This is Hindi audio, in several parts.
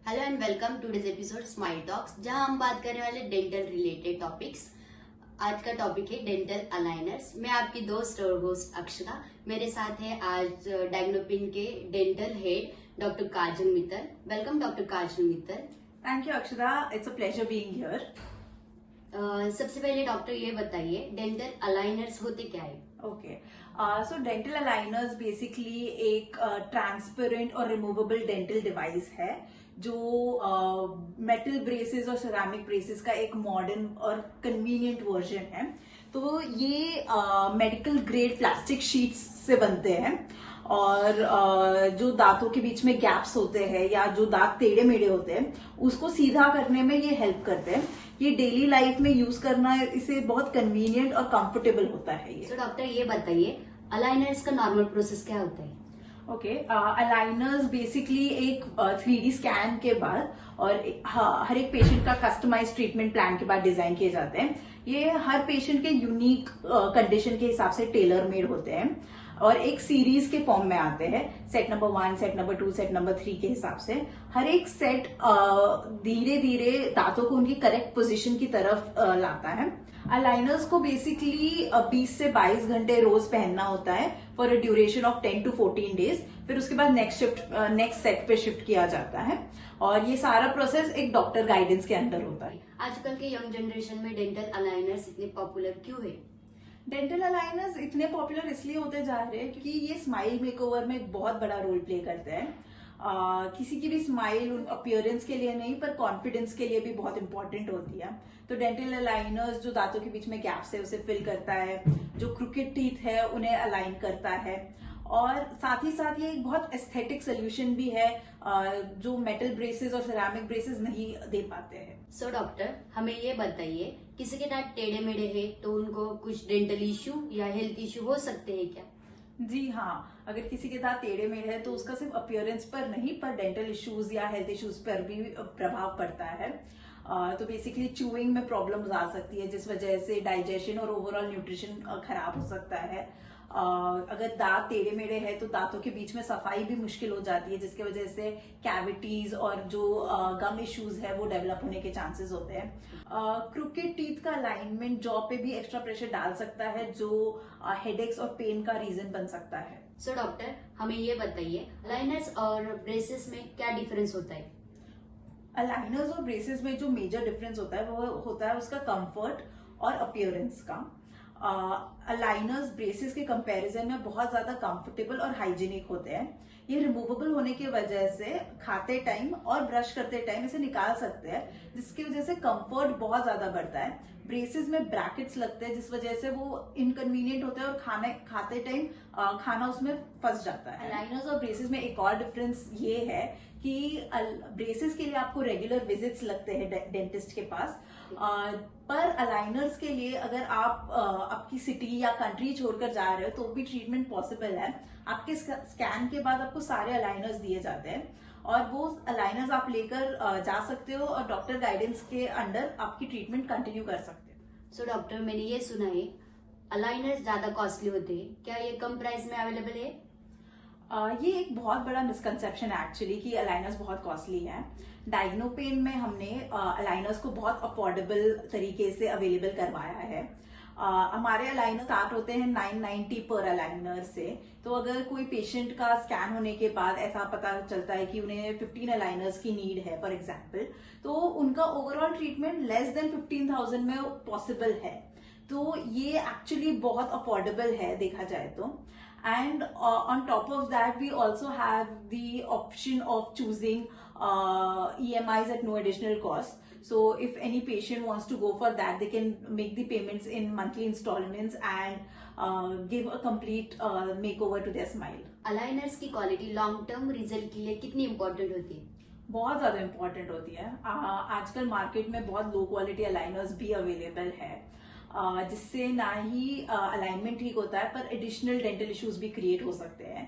Hello and welcome to this episode Smile Talks, जहां हम बात करने वाले डेंटल रिलेटेड टॉपिक्स। आज का टॉपिक है डेंटल अलाइनर्स। मैं आपकी दोस्त और होस्ट अक्षरा। मेरे साथ है आज डायग्नोपिन के dental head doctor Kajal Mittal. Welcome doctor Kajal Mittal. Thank you Akshara, it's a pleasure being here. सबसे पहले डॉक्टर ये बताइए, डेंटल अलाइनर्स होते क्या है? Okay, so dental aligners basically एक ट्रांसपेरेंट और रिमूवेबल डेंटल डिवाइस है जो मेटल ब्रेसेस और सिरेमिक ब्रेसेस का एक मॉडर्न और कन्वीनियंट वर्जन है। तो ये मेडिकल ग्रेड प्लास्टिक शीट्स से बनते हैं और जो दांतों के बीच में गैप्स होते हैं या जो दांत टेढ़े मेढ़े होते हैं उसको सीधा करने में ये हेल्प करते हैं। ये डेली लाइफ में यूज करना इसे बहुत कन्वीनियंट और कंफर्टेबल होता है ये। तो डॉक्टर ये बताइए, अलाइनर्स का नॉर्मल प्रोसेस क्या होता है? ओके, अलाइनर्स बेसिकली एक 3D स्कैन के बाद और हर एक पेशेंट का कस्टमाइज ट्रीटमेंट प्लान के बाद डिजाइन किए जाते हैं। ये हर पेशेंट के यूनिक कंडीशन के हिसाब से टेलर मेड होते हैं और एक सीरीज के फॉर्म में आते हैं, set number 1, set number 2, set number 3 के हिसाब से। हर एक सेट धीरे धीरे दांतों को उनकी करेक्ट पोजीशन की तरफ लाता है। अलाइनर्स को बेसिकली 20 से 22 घंटे रोज पहनना होता है for a duration of 10 to 14 days. फिर उसके बाद नेक्स्ट सेट पे शिफ्ट किया जाता है और ये सारा प्रोसेस एक डॉक्टर गाइडेंस के अंडर होता है। आजकल के यंग जनरेशन में डेंटल अलाइनर्स इतने पॉपुलर क्यों है? डेंटल अलाइनर्स इतने पॉपुलर इसलिए होते जा रहे हैं क्योंकि ये स्माइल मेकओवर में एक बहुत बड़ा रोल प्ले करते हैं। किसी की भी स्माइल अपीयरेंस के लिए नहीं पर कॉन्फिडेंस के लिए भी बहुत इंपॉर्टेंट होती है। तो डेंटल अलाइनर्स जो दांतों के बीच में गैप्स है उसे फिल करता है, जो क्रुकेड टीथ है उन्हें अलाइन करता है और साथ ही साथ ये एक बहुत एस्थेटिक सोल्यूशन भी है जो मेटल ब्रेसेस और सिरेमिक ब्रेसेस नहीं दे पाते हैं। सो डॉक्टर, हमें ये बताइए, किसी के दांत टेढ़े मेढ़े है तो उनको कुछ डेंटल इश्यू या हेल्थ इश्यू हो सकते हैं क्या? जी हाँ, अगर किसी के दांत टेढ़े मेढ़े है तो उसका सिर्फ अपीयरेंस पर नहीं पर डेंटल इश्यूज या हेल्थ इश्यूज पर भी प्रभाव पड़ता है। तो बेसिकली च्यूइंग में प्रॉब्लम्स आ सकती है जिस वजह से डाइजेशन और ओवरऑल न्यूट्रिशन खराब हो सकता है। अगर दांत टेढ़े मेढ़े है तो दांतों के बीच में सफाई भी मुश्किल हो जाती है जिसकी वजह से कैविटीज और जो गम इश्यूज है वो डेवलप होने के चांसेस होते हैं। क्रुकेड टीथ का अलाइनमेंट जॉ पे भी एक्स्ट्रा प्रेशर डाल सकता है जो हेडेक्स और पेन का रीजन बन सकता है। सो डॉक्टर, हमें ये बताइए, अलाइनर्स और ब्रेसेस में क्या डिफरेंस होता है? अलाइनर्स और ब्रेसेस में जो मेजर डिफरेंस होता है वो होता है उसका कंफर्ट और अपीयरेंस का। अलाइनर्स ब्रेसेस के कंपैरिजन में बहुत ज्यादा कंफर्टेबल और हाइजीनिक होते हैं। ये रिमूवेबल होने की वजह से खाते टाइम और ब्रश करते टाइम इसे निकाल सकते हैं जिसकी वजह से कंफर्ट बहुत ज्यादा बढ़ता है। ब्रेसेस में ब्रैकेट्स लगते हैं जिस वजह से वो इनकन्वीनियंट होता है और खाते टाइम खाना उसमें फंस जाता है। अलाइनर्स और ब्रेसेस में एक और डिफरेंस ये है कि ब्रेसेस के लिए आपको रेगुलर विजिट्स लगते हैं डेंटिस्ट के पास, पर अलाइनर्स के लिए अगर आप आपकी सिटी या कंट्री छोड़कर जा रहे हो तो भी ट्रीटमेंट पॉसिबल है। आपके स्कैन के बाद आपको सारे अलाइनर्स दिए जाते हैं और वो अलाइनर्स आप लेकर जा सकते हो और डॉक्टर गाइडेंस के अंडर आपकी ट्रीटमेंट कंटिन्यू कर सकते हो। सो डॉक्टर, मैंने ये सुना है अलाइनर्स ज्यादा कॉस्टली होते हैं, क्या ये कम प्राइस में अवेलेबल है? ये एक बहुत बड़ा मिसकंसेप्शन है एक्चुअली कि अलाइनर्स बहुत कॉस्टली हैं। डायग्नोपेन में हमने अलाइनर्स को बहुत अफोर्डेबल तरीके से अवेलेबल करवाया है। हमारे अलाइनर स्टार्ट होते हैं 990 पर अलाइनर से। तो अगर कोई पेशेंट का स्कैन होने के बाद ऐसा पता चलता है कि उन्हें 15 अलाइनर्स की नीड है फॉर एग्जाम्पल, तो उनका ओवरऑल ट्रीटमेंट लेस देन 15,000 में पॉसिबल है। तो ये एक्चुअली बहुत अफोर्डेबल है देखा जाए तो। And on top of that, we also have the option of choosing EMIs at no additional cost. So if any patient wants to go for that, they can make the payments in monthly installments and give a complete makeover to their smile. Aligners की क्वालिटी लॉन्ग टर्म रिजल्ट के लिए कितनी इंपॉर्टेंट होती है? बहुत ज्यादा इंपॉर्टेंट होती है। आजकल मार्केट में बहुत लो क्वालिटी अलाइनर्स भी अवेलेबल है जिससे ना ही अलाइनमेंट ठीक होता है पर एडिशनल डेंटल इश्यूज भी क्रिएट हो सकते हैं।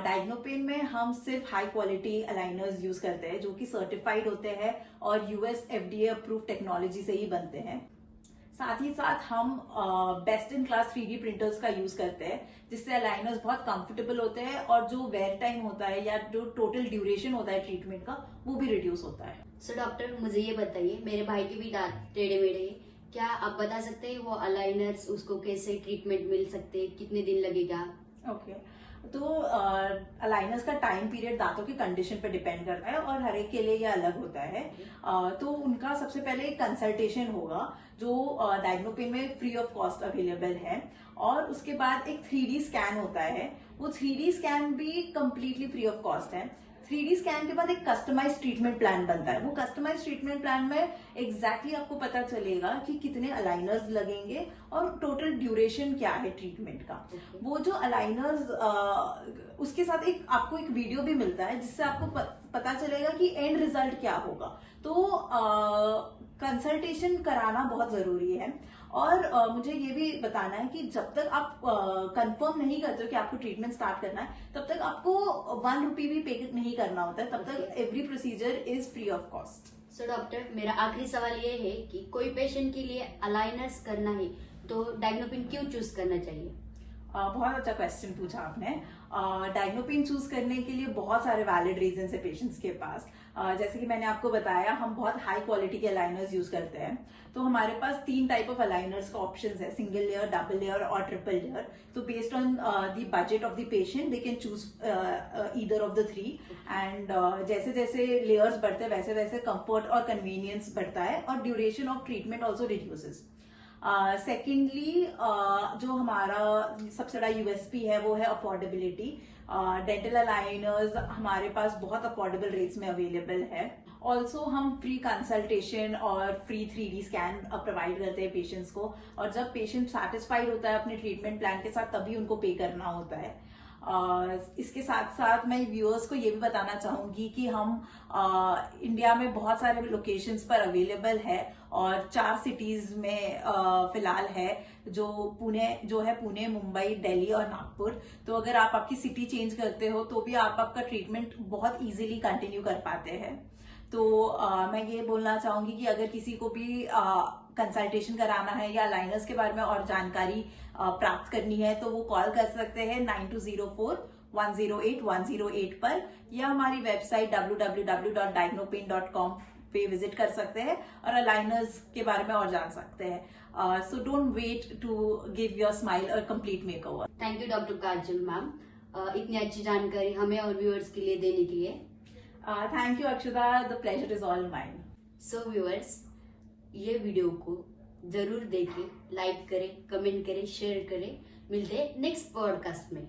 डायग्नोपेन में हम सिर्फ हाई क्वालिटी अलाइनर्स यूज करते हैं जो कि सर्टिफाइड होते हैं और US FDA अप्रूव टेक्नोलॉजी से ही बनते हैं। साथ ही साथ हम best in class 3D printers का यूज करते हैं, जिससे अलाइनर्स बहुत कंफर्टेबल होते हैं और जो वेयर टाइम होता है या जो टोटल ड्यूरेशन होता है ट्रीटमेंट का वो भी रिड्यूस होता है। सो डॉक्टर मुझे ये बताइए, मेरे भाई के भी दांत टेढ़े मेढ़े हैं, क्या आप बता सकते हैं वो अलाइनर्स उसको कैसे ट्रीटमेंट मिल सकते हैं, कितने दिन लगेगा? ओके तो अलाइनर्स का टाइम पीरियड दांतों की कंडीशन पे डिपेंड करता है और हर एक के लिए ये अलग होता है। तो उनका सबसे पहले एक कंसल्टेशन होगा जो डायग्नोपेन में फ्री ऑफ कॉस्ट अवेलेबल है, और उसके बाद एक 3D स्कैन होता है। वो 3D स्कैन भी कंप्लीटली फ्री ऑफ कॉस्ट है। 3D स्कैन के बाद एक कस्टमाइज ट्रीटमेंट प्लान बनता है। वो कस्टमाइज ट्रीटमेंट प्लान में एग्जैक्टली आपको पता चलेगा कि कितने अलाइनर्स लगेंगे और टोटल ड्यूरेशन क्या है ट्रीटमेंट का। वो जो अलाइनर्स उसके साथ आपको एक वीडियो भी मिलता है जिससे आपको पता चलेगा कि एंड रिजल्ट क्या होगा। तो कंसल्टेशन कराना बहुत जरूरी है। और मुझे ये भी बताना है कि जब तक आप कंफर्म नहीं करते हो कि आपको ट्रीटमेंट स्टार्ट करना है, तब तक आपको 1 रुपी भी पे नहीं करना होता है। तब तक every procedure is free of cost. So doctor, मेरा आखिरी सवाल ये है कि कोई पेशेंट के लिए अलाइनर्स करना है तो डायग्नोपेन क्यों चूज करना चाहिए? बहुत अच्छा क्वेश्चन पूछा आपने। डायग्नोपेन चूज करने के लिए बहुत सारे वैलिड रीजन है पेशेंट्स के पास। जैसे कि मैंने आपको बताया, हम बहुत हाई क्वालिटी के अलाइनर्स यूज करते हैं। तो हमारे पास 3 टाइप ऑफ अलाइनर्स का ऑप्शंस है, सिंगल लेयर, डबल लेयर और ट्रिपल लेयर। तो based on the budget of the patient they can choose either of the 3। And जैसे जैसे लेयर्स बढ़ते हैं वैसे वैसे कंफर्ट और कन्वीनियंस बढ़ता है और duration of treatment also reduces. Secondly जो हमारा सबसे बड़ा यूएसपी है वो है अफोर्डेबिलिटी। डेंटल अलाइनर्स हमारे पास बहुत अफोर्डेबल रेट्स में अवेलेबल है। ऑल्सो हम फ्री कंसल्टेशन और फ्री 3D स्कैन प्रोवाइड करते हैं पेशेंट्स को, और जब पेशेंट सेटिस्फाइड होता है अपने ट्रीटमेंट प्लान के साथ तभी उनको पे करना होता है। इसके साथ साथ मैं व्यूअर्स को ये भी बताना चाहूंगी कि हम इंडिया में बहुत सारे लोकेशंस पर अवेलेबल है और 4 सिटीज में फिलहाल है, जो पुणे, मुंबई, दिल्ली और नागपुर। तो अगर आप आपकी सिटी चेंज करते हो तो भी आप आपका ट्रीटमेंट बहुत इजीली कंटिन्यू कर पाते हैं। तो मैं ये बोलना चाहूंगी कि अगर किसी को भी कंसल्टेशन कराना है या अलाइनर्स के बारे में और जानकारी प्राप्त करनी है तो वो कॉल कर सकते हैं 9204-108-108 पर, या हमारी वेबसाइट www.diagnopain.com पे विजिट कर सकते हैं और अलाइनर्स के बारे में और जान सकते हैं। So don't wait to give your smile a complete makeover. Thank you doctor Kajal ma'am, इतनी अच्छी जानकारी हमें और व्यूअर्स के लिए देने के लिए। Thank you Akshada, the pleasure is all mine. So viewers, ये वीडियो को जरूर देखें, लाइक करें, कमेंट करें, शेयर करें। मिलते हैं नेक्स्ट पॉडकास्ट में।